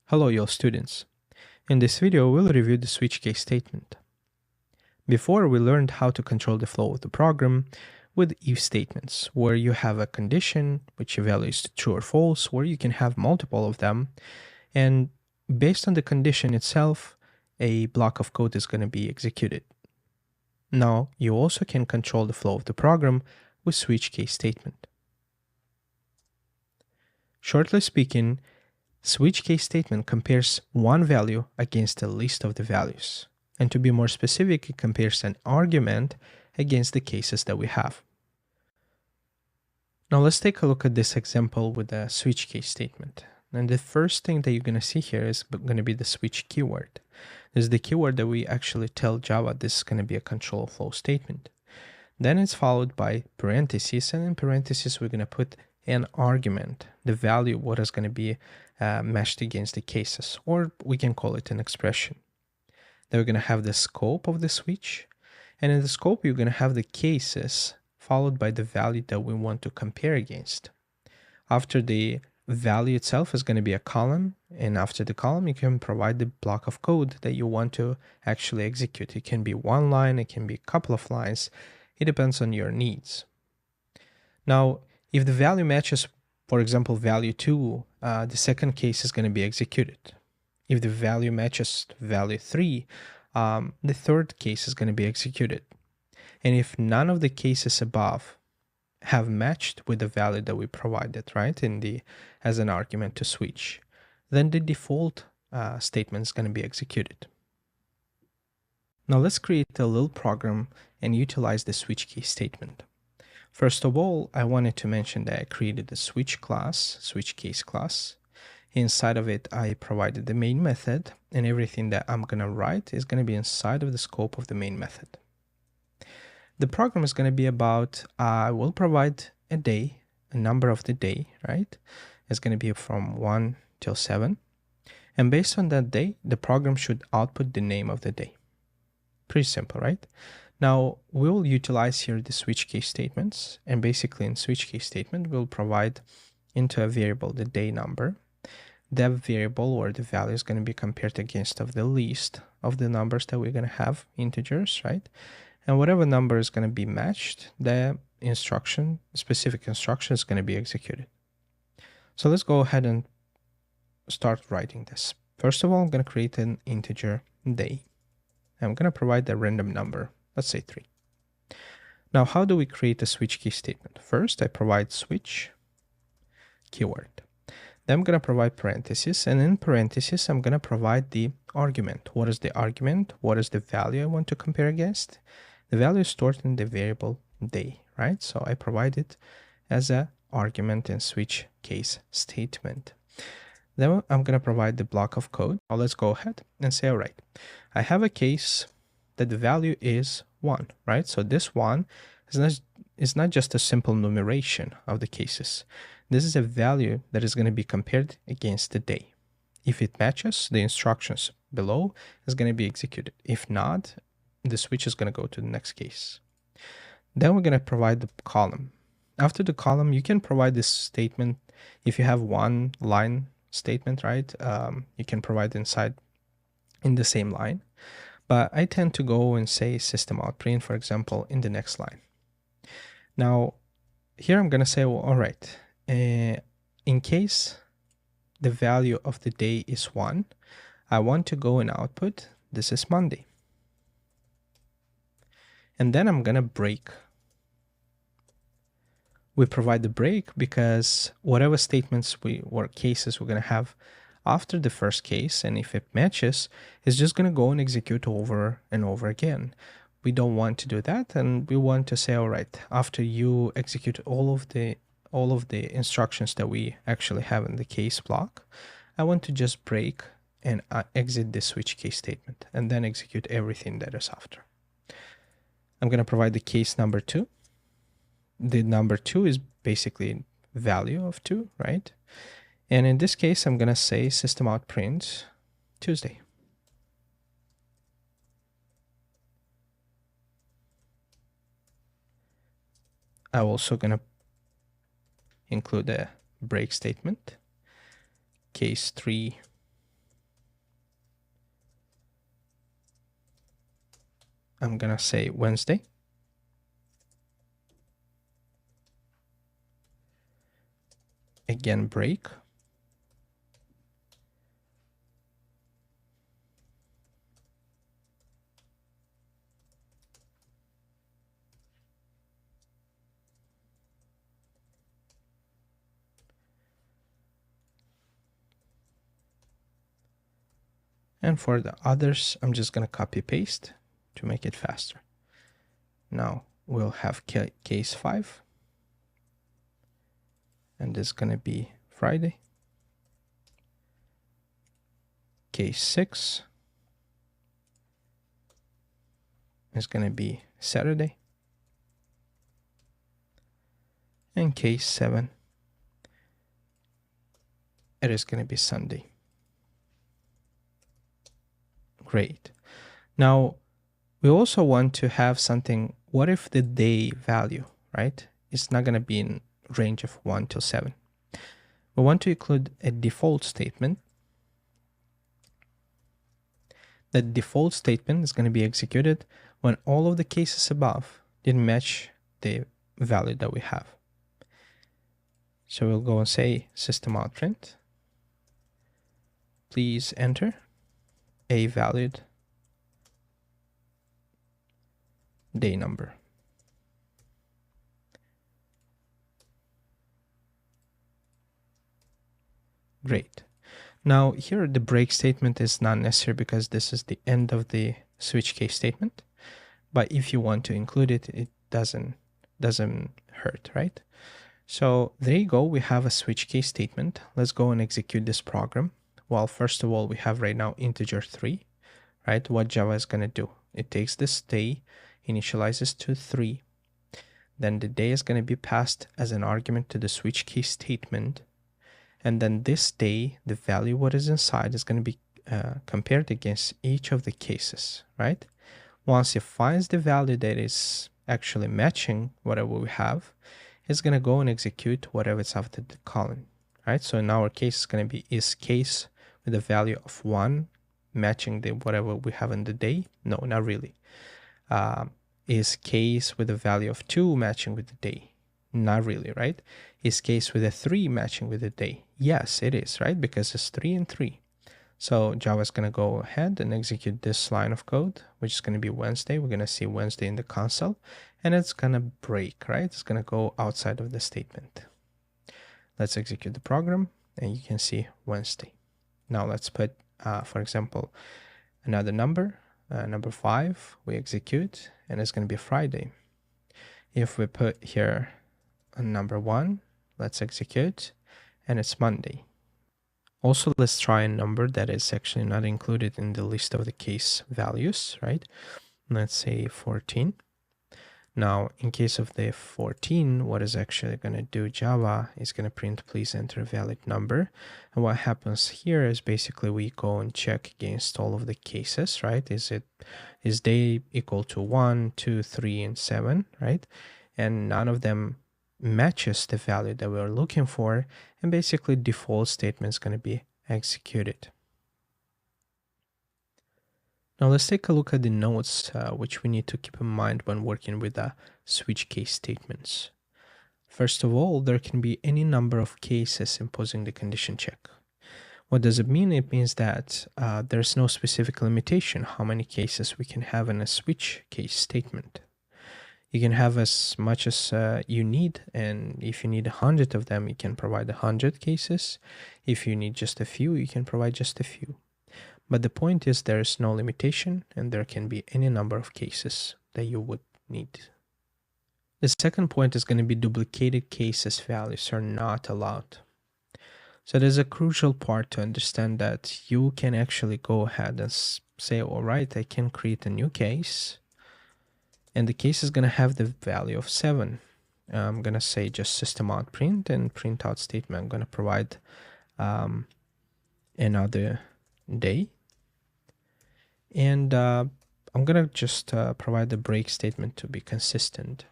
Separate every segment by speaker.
Speaker 1: Hello, your students. In this video, we'll review the switch case statement. Before, we learned how to control the flow of the program with if statements, where you have a condition which evaluates true or false, where you can have multiple of them, and based on the condition itself, a block of code is going to be executed. Now, you also can control the flow of the program with switch case statement. Shortly speaking, switch case statement compares one value against a list of the values. And to be more specific, it compares an argument against the cases that we have. Now let's take a look at this example with a switch case statement. And the first thing that you're going to see here is going to be the switch keyword. This is the keyword that we actually tell Java this is going to be a control flow statement. Then it's followed by parentheses, and in parentheses we're going to put an argument, the value what is going to be matched against the cases, or we can call it an expression. Then we're going to have the scope of the switch, and in the scope you're going to have the cases followed by the value that we want to compare against. After the value itself is going to be a column, and after the column you can provide the block of code that you want to actually execute. It can be one line, it can be a couple of lines. It depends on your needs. Now, if the value matches, for example, value 2, the second case is going to be executed. If the value matches value 3, the third case is going to be executed. And if none of the cases above have matched with the value that we provided, right, as an argument to switch, then the default statement is going to be executed. Now let's create a little program and utilize the switch case statement. First of all, I wanted to mention that I created a switch case class. Inside of it, I provided the main method, and everything that I'm going to write is going to be inside of the scope of the main method. The program is going to be about, I will provide a day, a number of the day, right? It's going to be from 1 till 7. And based on that day, the program should output the name of the day. Pretty simple, right? Now, we'll utilize here the switch case statements, and basically in switch case statement, we'll provide into a variable the day number. That variable or the value is going to be compared against of the list of the numbers that we're going to have, integers, right? And whatever number is going to be matched, the specific instruction is going to be executed. So let's go ahead and start writing this. First of all, I'm going to create an integer day. I'm going to provide a random number. Let's say 3. Now, how do we create a switch case statement? First, I provide switch keyword. Then I'm going to provide parentheses, and in parentheses, I'm going to provide the argument. What is the argument? What is the value I want to compare against? The value is stored in the variable day, right? So I provide it as an argument in switch case statement. Then I'm going to provide the block of code. Now let's go ahead and say, all right, I have a case that the value is 1, right? So this 1 is not just a simple numeration of the cases. This is a value that is going to be compared against the day. If it matches, the instructions below is going to be executed. If not, the switch is going to go to the next case. Then we're going to provide the column. After the column, you can provide this statement. If you have one line statement, right, you can provide inside in the same line. But I tend to go and say system out print, for example, in the next line. Now, here I'm going to say, well, all right, in case the value of the day is 1, I want to go and output, this is Monday. And then I'm going to break. We provide the break because whatever statements or cases we're going to have after the first case, and if it matches, it's just going to go and execute over and over again. We don't want to do that, and we want to say, all right, after you execute all of the instructions that we actually have in the case block, I want to just break and exit the switch case statement, and then execute everything that is after. I'm going to provide the case number 2. The number 2 is basically value of 2, right? And in this case, I'm going to say system out print Tuesday. I'm also going to include a break statement. Case 3 I'm gonna say Wednesday. Again, break. And for the others, I'm just going to copy paste to make it faster. Now we'll have case 5. And this is going to be Friday. Case 6 is going to be Saturday. And case 7, it is going to be Sunday. Great. Now, we also want to have something, what if the day value, right? It's not going to be in range of 1 till 7. We want to include a default statement. The default statement is going to be executed when all of the cases above didn't match the value that we have. So we'll go and say system.out.print. Please enter a valid day number. Great. Now here the break statement is not necessary because this is the end of the switch case statement. But if you want to include it, it doesn't hurt, right? So there you go. We have a switch case statement. Let's go and execute this program. Well, first of all, we have right now integer 3, right? What Java is going to do? It takes this day, initializes to 3. Then the day is going to be passed as an argument to the switch case statement. And then this day, the value what is inside is going to be compared against each of the cases, right? Once it finds the value that is actually matching whatever we have, it's going to go and execute whatever is after the colon, right? So in our case, it's going to be is case with a value of 1 matching the whatever we have in the day. No, not really. Is case with a value of 2 matching with the day. Not really, right? Is case with a 3 matching with the day? Yes, it is, right? Because it's 3 and 3. So Java is going to go ahead and execute this line of code, which is going to be Wednesday. We're going to see Wednesday in the console, and it's going to break, right? It's going to go outside of the statement. Let's execute the program, and you can see Wednesday. Now let's put, for example, another number, number 5. We execute, and it's going to be Friday. If we put here number 1, let's execute, and it's Monday. Also, let's try a number that is actually not included in the list of the case values, right? Let's say 14. Now, in case of the 14, what is actually going to do Java is going to print please enter a valid number. And what happens here is basically we go and check against all of the cases, right? Is day equal to 1, 2, 3, and 7, right? And none of them matches the value that we're looking for, and basically default statement is going to be executed. Now let's take a look at the notes which we need to keep in mind when working with the switch case statements. First of all, there can be any number of cases imposing the condition check. What does it mean? It means that there's no specific limitation how many cases we can have in a switch case statement. You can have as much as you need, and if you need 100 of them, you can provide 100 cases. If you need just a few, you can provide just a few. But the point is there is no limitation, and there can be any number of cases that you would need. The second point is going to be duplicated cases values are not allowed. So there's a crucial part to understand that you can actually go ahead and say, all right, I can create a new case. And the case is going to have the value of 7. I'm going to say just system.out.print and print out statement. I'm going to provide another day. And I'm going to just provide the break statement to be consistent.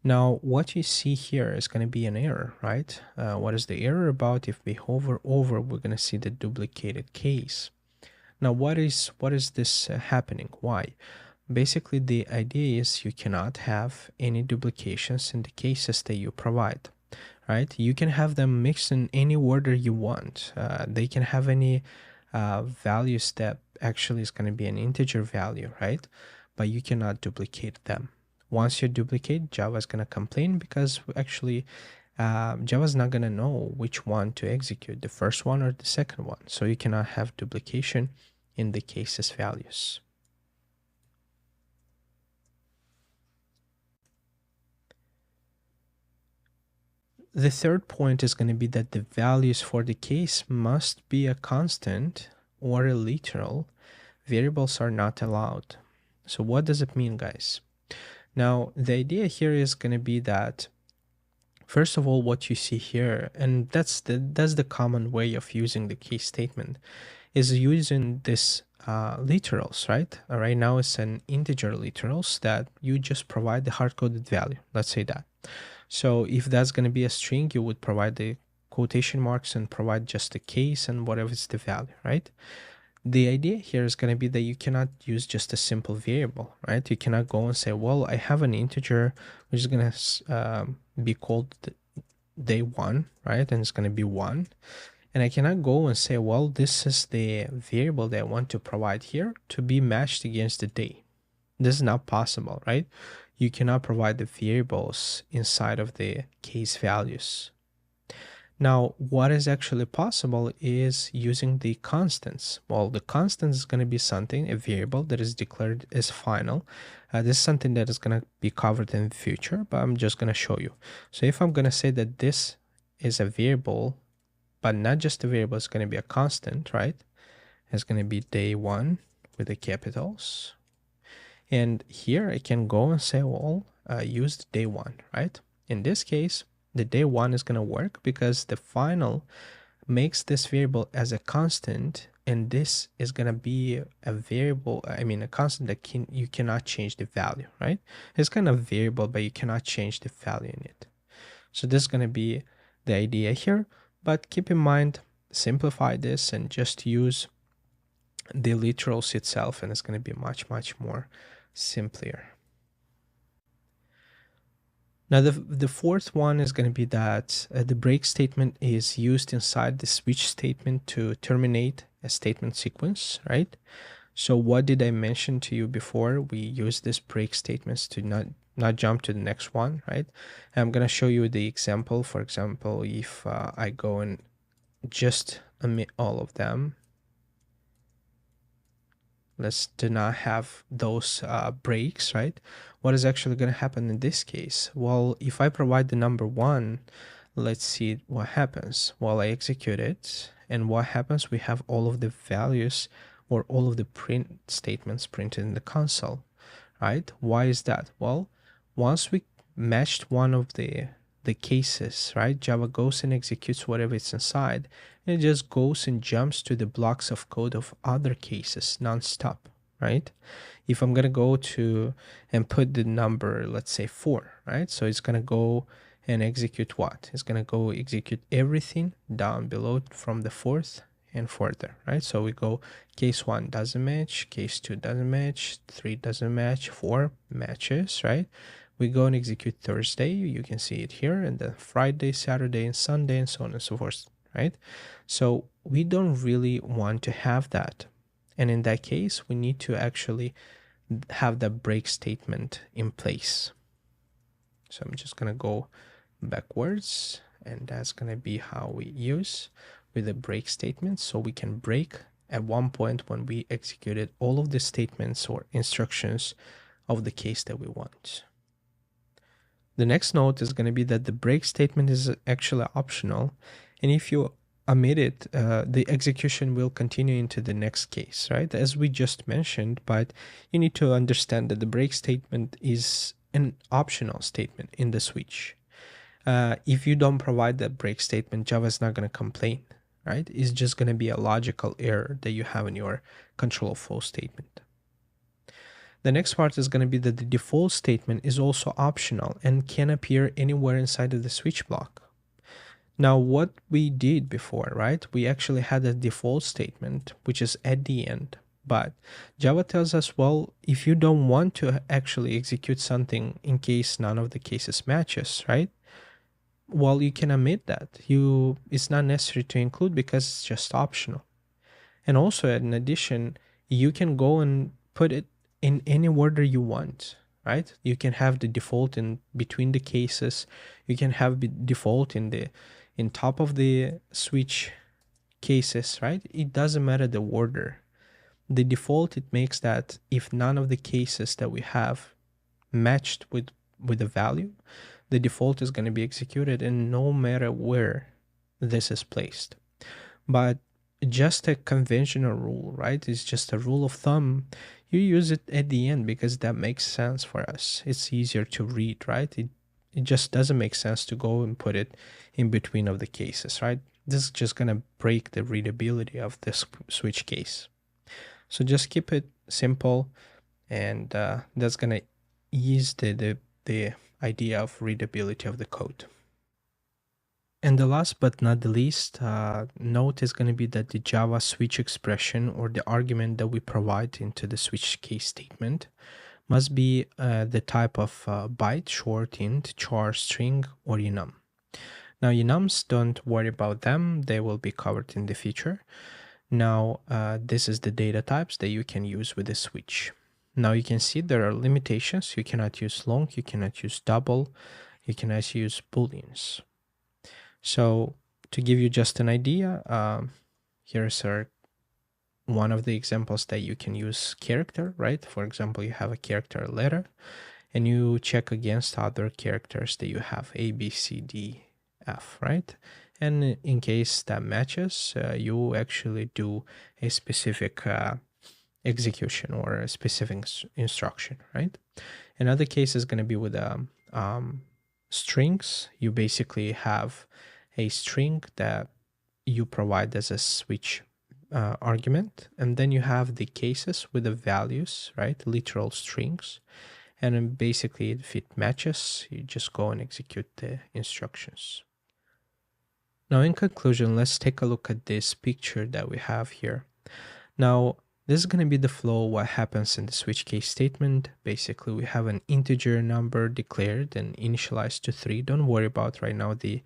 Speaker 1: Now, what you see here is going to be an error, right? What is the error about? If we hover over, we're going to see the duplicated case. Now, what is this happening? Why? basically the idea is you cannot have any duplications in the cases that you provide, right? You can have them mixed in any order you want. They can have any values that actually is going to be an integer value, right? But you cannot duplicate them. Once you duplicate, Java is going to complain because actually Java is not going to know which one to execute, the first one or the second one. So you cannot have duplication in the cases values. The third point is going to be that the values for the case must be a constant or a literal. Variables are not allowed. So what does it mean, guys? Now, the idea here is going to be that, first of all, what you see here, and that's the common way of using the case statement, is using this literals, right? Right now it's an integer literals that you just provide the hard-coded value. Let's say that. So if that's going to be a string, you would provide the quotation marks and provide just the case and whatever is the value, right? The idea here is going to be that you cannot use just a simple variable, right? You cannot go and say, well, I have an integer which is going to be called day one, right? And it's going to be 1. And I cannot go and say, well, this is the variable that I want to provide here to be matched against the day. This is not possible, right? You cannot provide the variables inside of the case values. Now, what is actually possible is using the constants. Well, the constant is going to be something, a variable that is declared as final. This is something that is going to be covered in the future, but I'm just going to show you. So if I'm going to say that this is a variable, but not just a variable, it's going to be a constant, right? It's going to be day 1 with the capitals. And here I can go and say, well, use the day 1, right? In this case, the day 1 is going to work because the final makes this variable as a constant, and this is going to be a variable, a constant that you cannot change the value, right? It's kind of variable, but you cannot change the value in it. So this is going to be the idea here, but keep in mind, simplify this and just use the literals itself, and it's going to be much, much more simpler. Now, the fourth one is going to be that the break statement is used inside the switch statement to terminate a statement sequence, right? So what did I mention to you before? We use this break statements to not jump to the next one, right? And I'm going to show you the example. For example, if I go and just omit all of them, let's do not have those breaks, right? What is actually going to happen in this case? Well, if I provide the number 1, let's see what happens. Well, I execute it, and what happens? We have all of the values or all of the print statements printed in the console, right? Why is that? Well, once we matched one of the cases, right? Java goes and executes whatever it's inside, and it just goes and jumps to the blocks of code of other cases non-stop, right? If I'm going to go to and put the number, let's say 4, right? So it's going to go and execute what? It's going to go execute everything down below from the 4th and further, right? So we go case 1 doesn't match, case 2 doesn't match, 3 doesn't match, 4 matches, right? We go and execute Thursday, you can see it here, and then Friday, Saturday, and Sunday, and so on and so forth, right? So we don't really want to have that. And in that case, we need to actually have the break statement in place. So I'm just going to go backwards, and that's going to be how we use with the break statement. So we can break at one point when we executed all of the statements or instructions of the case that we want. The next note is going to be that the break statement is actually optional, and if you omit it, the execution will continue into the next case, right? As we just mentioned, but you need to understand that the break statement is an optional statement in the switch. If you don't provide that break statement, Java is not going to complain, right? It's just going to be a logical error that you have in your control flow statement. The next part is going to be that the default statement is also optional and can appear anywhere inside of the switch block. Now, what we did before, right? We actually had a default statement, which is at the end. But Java tells us, well, if you don't want to actually execute something in case none of the cases matches, right? Well, you can omit that. It's not necessary to include because it's just optional. And also, in addition, you can go and put it in any order you want, right? You can have the default in between the cases. You can have the default in top of the switch cases, right? It doesn't matter the order. The default, it makes that if none of the cases that we have matched with the value, the default is going to be executed, and no matter where this is placed. But just a conventional rule, right? It's just a rule of thumb. You use it at the end because that makes sense for us. It's easier to read, right? It just doesn't make sense to go and put it in between of the cases, right? This is just going to break the readability of this switch case. So just keep it simple, and that's going to ease the idea of readability of the code. And the last but not the least note is going to be that the Java switch expression, or the argument that we provide into the switch case statement, must be the type of byte, short, int, char, string, or enum. Now, enums, don't worry about them. They will be covered in the future. Now, this is the data types that you can use with the switch. Now, you can see there are limitations. You cannot use long, you cannot use double, you cannot use booleans. So to give you just an idea, here's one of the examples that you can use character, right? For example, you have a character letter, and you check against other characters that you have, A, B, C, D, F, right? And in case that matches, you actually do a specific execution or a specific instruction, right? Another case is going to be with strings. You basically have a string that you provide as a switch argument, and then you have the cases with the values, right? Literal strings. And then basically, if it matches, you just go and execute the instructions. Now, in conclusion, let's take a look at this picture that we have here. Now, this is going to be the flow, what happens in the switch case statement. Basically, we have an integer number declared and initialized to 3. Don't worry about right now, the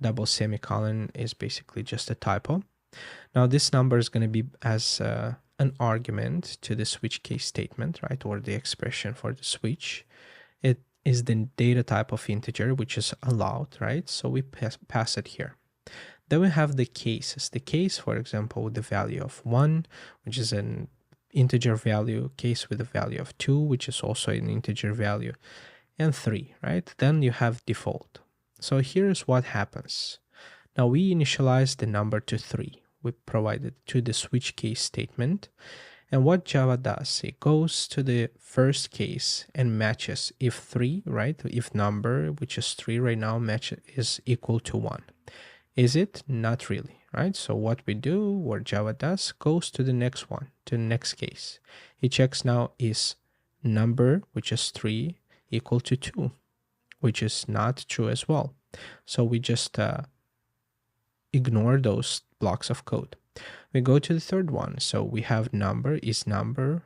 Speaker 1: double semicolon is basically just a typo. Now, this number is going to be as an argument to the switch case statement, right, or the expression for the switch. It is the data type of integer, which is allowed, right? So we pass it here. Then we have the cases. The case, for example, with the value of 1, which is an integer value, case with the value of 2, which is also an integer value, and 3, right? Then you have default. So here's what happens. Now we initialize the number to 3. We provide it to the switch case statement. And what Java does, it goes to the first case and matches if 3, right? If number, which is 3 right now, is equal to 1. Is it? Not really, right? So what we do, what Java does, goes to the next one, to the next case. It checks now, is number, which is 3, equal to 2, which is not true as well. So we just ignore those blocks of code. We go to the third one. So we have number, is number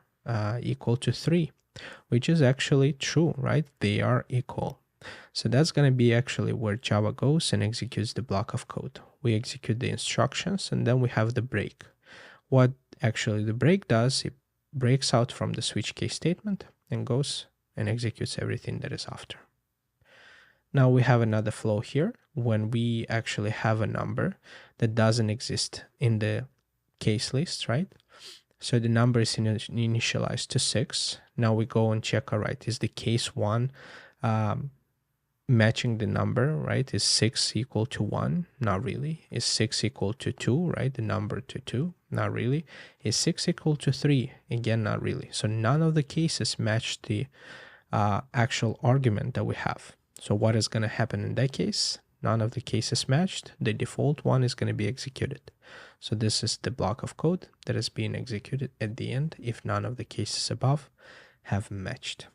Speaker 1: equal to 3, which is actually true, right? They are equal. So that's going to be actually where Java goes and executes the block of code. We execute the instructions, and then we have the break. What actually the break does, it breaks out from the switch case statement and goes and executes everything that is after. Now we have another flow here when we actually have a number that doesn't exist in the case list, right? So the number is initialized to 6. Now we go and check, all right, is the case 1 matching the number, right? Is 6 equal to 1? Not really. Is 6 equal to 2, right? The number to 2? Not really. Is 6 equal to 3? Again, not really. So none of the cases match the actual argument that we have. So what is going to happen in that case? None of the cases matched. The default one is going to be executed. So this is the block of code that is being executed at the end if none of the cases above have matched.